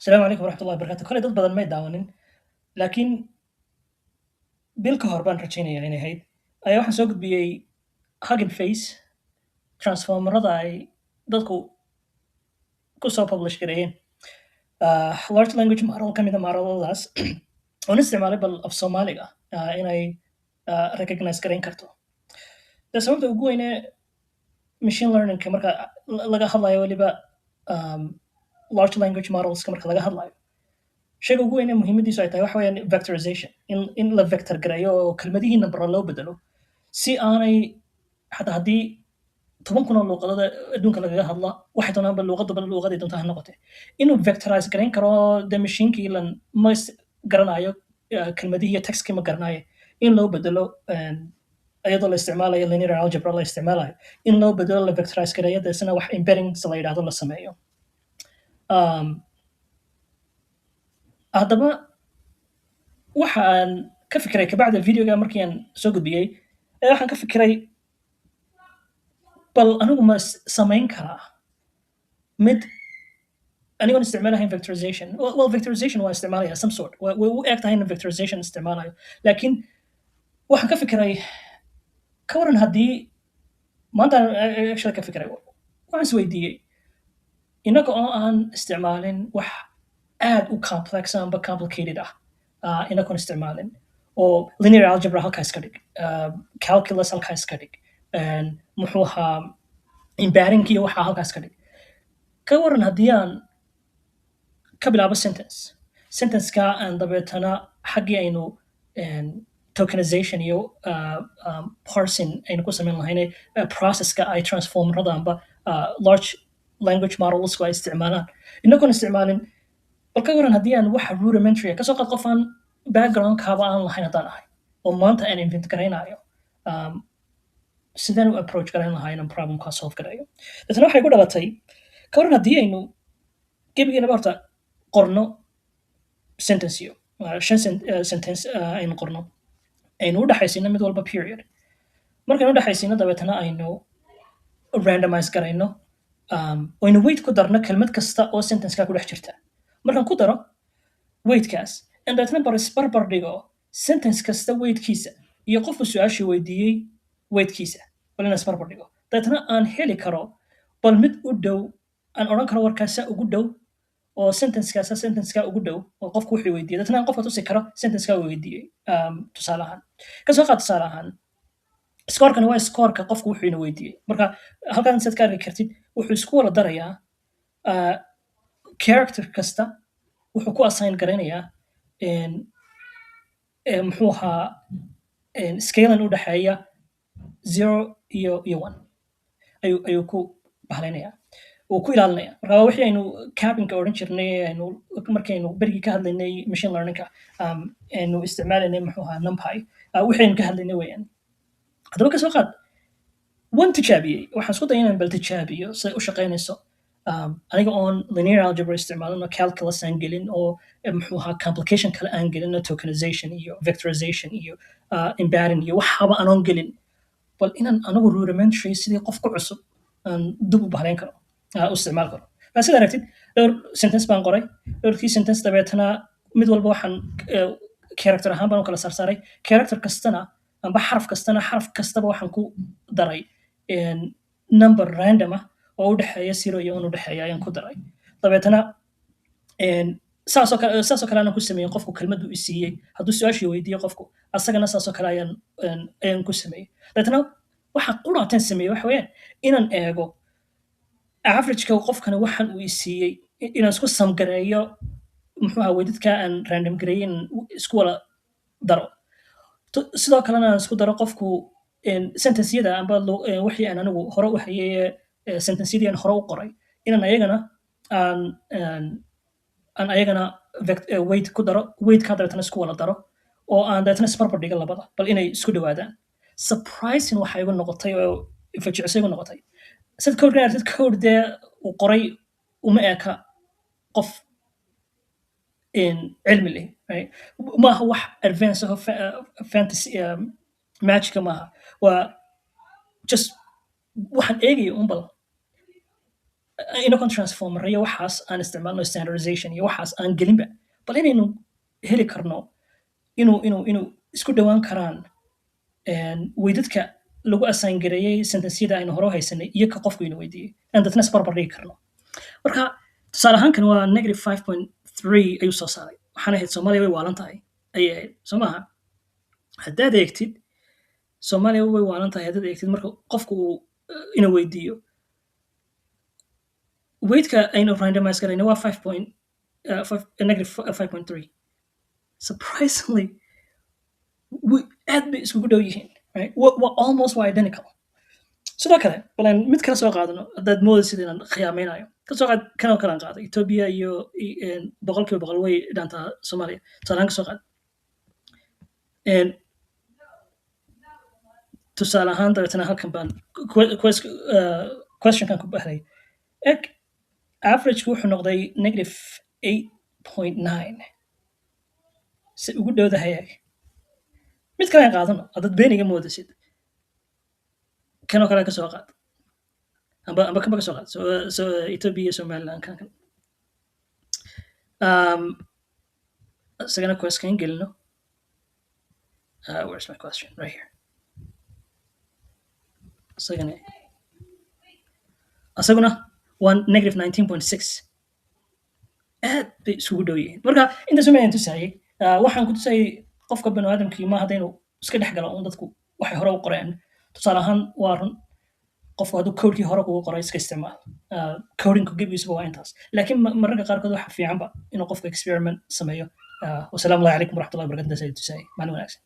السلام عليكم ورحمة الله وبركاته. Koley dad badan may daawanin, laakiin bil ka hor baan rajaynaya inay ahayd, ayaa waxaan soo gudbiyey Hugging Face transformerada ay dadku ku soo publish gareeyeen. Large language model ka mid a modeladaas oon isticmaalay bal af Soomaaliga inay recognize garayn karto. Dee sababta ugu weyn ee machine learning-ka marka laga hadlayo weliba large language modelska marka laga hadlayo shayga ugu weyn ee muhiimadiisu ay tahay waxa weeyaan vectorization in la vector gareeyo oo kelmadihii nambaro loo bedelo si aanay xataa haddii 10,000 oo luuqadada adduunka lagaga hadla waxay doonaanba luuqadaba luuqaday doonta ha noqotee inuu vectorize garayn karo dee mashiinkii lan ma garanayo kelmadihii iyo textkii ma garanayo in loo bedelo iyadoo la isticmaalayo linear algebra la isticmaalayo in loo bedelo la vectorize gareeyo deesna wax embeddings la yidhaahdo la sameeyo haddaba waxa aan ka fikiray kabacda videoga markii aan soo gudbiyey waxaan ka fikiray bal anigu ma samayn karaa mid anigoon isticmaalahayn vectorization well vectorization waa isticmaalaya some sort way u eg tahay in vectorization isticmaalayo laakiin waxaan ka fikiray ka waran haddii maanta actually ka fikiray waxaan isweydiiyey innaga oo aan isticmaalin wax aad u complex amba complicated inagoon isticmaalin oo linear algebra halkaa iska dhig calculus halkaa iska dhig muxuu ahaa embedding iyo waxaa halkaa iska dhig ka waran haddii aan ka bilaabo sentenceka aan dabeetana xaggii aynu tokenization iyo parsing aynu ku samayn lahayne processka ay transformerada amba large language modelsku ay isticmaalaan inagoon isticmaalin bal ka waran haddii aan waxa rudimentary kasoo qaad qof aan backgroundkaaba aan lahayn haddaan ahay oo maanta aan invent garaynayo sideen u approach garayn lahaa inaan problemkaa solve garayo deetna waxay ku dhalatay ka waran haddii aynu gebigeennaba horta qorno sentenceyo 5 sentence aynu qorno aynu u dhaxaysiino mid walba period markaynu u dhaxaysiino dabeetana aynu randomize garayno aynu weight ku darno kelmad kasta oo sentenceka ku dhex jirta markaan ku daro weightkaas in dabeetana barbar dhigo sentence kasta weightkiisa iyo qofku su-aashii weydiiyey weightkiisa bal inaan isbarbar dhigo dabeetana aan heli karo bal mid u dhow aan odhan karo warkaasa ugu dhow oo sentenceka ugu dhow oo qofku wuxuu weydiiyey dabeetana aan qofka tusi karo sentenceka uu weydiiyey tusaale ahaan kasoo qaad tusaale ahaan scorekani waa scoreka qofku wuxuu ina weydiiyey marka halkan saad ka arki kartid wuxuu isku wada darayaa character kasta wuxuu ku assign garaynayaa muxuu ahaa scalan u dhexeeya 0 iyo 1 ayuu ku bahlaynayaa uu ku ilaalinaya marka waa wixii aynu cabinka odhan jirnay aynu markaynu berigii ka hadlaynay machine learningka aynu isticmaalaynay muxuu ahaa numpy wixii aynu ka hadlaynay weeyaan haddaba kasoo qaad waan tijaabiyey waxaan isku daya inaan bal tijaabiyo siday u shaqaynayso aniga oon linear algebra isticmaalin oo calculus aan gelin oo muxuu ahaa complication kale aan gelin tokenization iyo vectorization iyo embedding iyo waxaba anoon gelin bal inaan anigu rudimentary sidii qof ku cusub aan dib u bahleyn karo u isticmaal karo sidaa aragtid dhowr sentence baan qoray dhowrkii sentence dabeetana mid walba waxaan character ahaan baan u kala saarsaaray character kastana amba xaraf kastaba waxaan ku daray number random oo u dhexeeya 0 iyo 1 u dhexeeya ayaan ku daray dabeetana saasoo kale aanan ku sameeyey qofku kelmaddu i siiyey hadduu su-aashii weydiiyo qofku asagana saasoo kale ayaan ku sameeyey dabeetana waxa quraataan sameeyey waxa weeyaan inaan eego averageka qofkani waxaan uu i siiyey inaan isku samgareeyo muxuu ahaa weydadka aan random gareeyey in isku wada daro sidoo kalena aan isku daro qofku sentenceyada amba wixii aan anigu hore u hayay sentenceyadii aan hore u qoray inaan ayagana aan ayagana weight ku daro weightkaa dabeetana isku wada daro oo aan dabeetana isbarbar dhiga labada bal inay isku dhawaadaan surprising waxa igu noqotay oo fajicisa igu noqotay sad code aragtid code dee uu qoray uma eka qof cilmi leh maaha wax advance aho fantasy magica maaha waa just waxaan eegaya un bal inagoo transformer iyo waxaas aan isticmaalno standardization iyo waxaas aan gelinba bal inaynu heli karno inuu isku dhowaan karaan weydadka lagu assign gareeyey sentenceyada aynu hore u haysanay iyo ka qofku ina weydiiyey aan dadna isbarbar dhigi karno marka tusaale ahaan kan waa negative 5.3 ayuu soo saaray waxaan ahayd soomaaliya way waalan tahay ayay ahayd soo maaha haddaad eegtid soomaaliya way waalan tahay haddaad eegtid marka qofku uu ina weydiiyo weydka aynu randomize garayna waa negative 5.3 surprisingly aad bay iskugu dhow yihiin right? Almost waa identical sidoo kale balan mid kala soo qaadano haddaad moodaysid inaan khiyaamaynayo ka soo qaad kanoo kalaan qaaday ethiopia iyo boqolkiiba boqol way dhaantaa soomaaliya tusaalehaan ka soo qaad tusaale ahaan dabeetana halkan baan questionkan ku bahlay eg averageka wuxuu noqday negative 8.9 si ugu dhowdahay eg mid kale aan qaadano haddaad beeniga moodaysid kanoo kale ka soo qaad amba kanba ka soo qaad so ethiopia iyo somaliland kan isagana question gelino where's my question right here asaguna waa negative 19.6 aad bay isugu dhow yihiin marka intaas uma tusayay waxaan ku tusayay qofka bani aadamkii ma haddaynu iska dhex galo un dadku waxay hore u qoreen tusaale ahaan waa run qofku hadduu codekii hore kugu qoray iska isticmaal codingku gebigiisuba waa intaas laakiin mararka qaarkood waxa fiicanba inuu qofka experiment sameeyo wasalaamu allahi calaykum waraxmatullahi wabarakatu tusayay maalin wanaagsan